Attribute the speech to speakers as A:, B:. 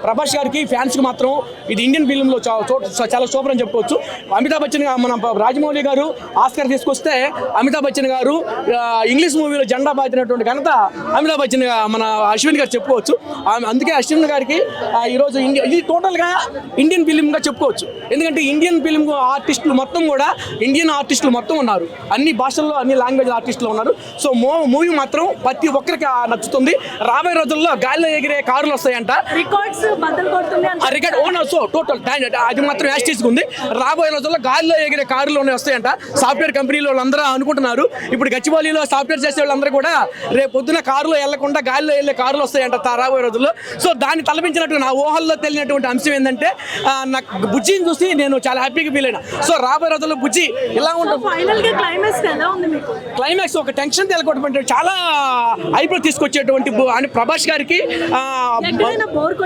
A: ప్రభాస్ గారికి ఫ్యాన్స్కి మాత్రం ఇది ఇండియన్ ఫిలింలో చాలా సూపర్ అని చెప్పుకోవచ్చు. అమితాబ్ బచ్చన్ మన రాజమౌళి గారు ఆస్కార్ తీసుకొస్తే అమితాబ్ బచ్చన్ గారు ఇంగ్లీష్ మూవీలో జెండా బాధినటువంటి ఘనత అమితాబ్ బచ్చన్ మన అశ్విన్ గారు చెప్పుకోవచ్చు. అందుకే అశ్విన్ గారికి ఈరోజు ఇది టోటల్గా ఇండియన్ ఫిలింగా చెప్పుకోవచ్చు. ఎందుకంటే ఇండియన్ ఫిలిం ఆర్టిస్టులు మొత్తం కూడా ఇండియన్ ఆర్టిస్టులు మొత్తం ఉన్నారు, అన్ని భాషల్లో అన్ని లాంగ్వేజ్ ఆర్టిస్టులు ఉన్నారు. సో మూవీ మాత్రం ప్రతి ఒక్కరికి నచ్చుతుంది. రాబోయే రోజుల్లో గాలిలో ఎగిరే కారులు వస్తాయంట, సో టోటల్ అది మాత్రం యాస్టిస్గా ఉంది. రాబోయే రోజుల్లో గాలిలో ఎగిరే కారులు వస్తాయంట. సాఫ్ట్వేర్ కంపెనీలో వాళ్ళందరూ అనుకుంటున్నారు, ఇప్పుడు గచ్చిబౌలిలో సాఫ్ట్వేర్ చేసే వాళ్ళందరూ కూడా రేపు పొద్దున కారులో వెళ్లకుండా గాలిలో వెళ్ళే కారులు వస్తాయంట రాబోయే రోజుల్లో. సో దాన్ని తలపించినట్టు నా ఊహల్లో తెలియనటువంటి అంశం ఏంటంటే నాకు బుజ్జిని చూసి నేను చాలా హ్యాపీగా ఫీల్ అయినా. సో రాబోయే రోజుల్లో బుజ్జి ఇలా ఉంటుంది. క్లైమాక్స్ ఒక టెన్షన్ తెలకొట్టమంటే చాలా హైప్ తీసుకొచ్చేటువంటి ప్రభాస్ గారికి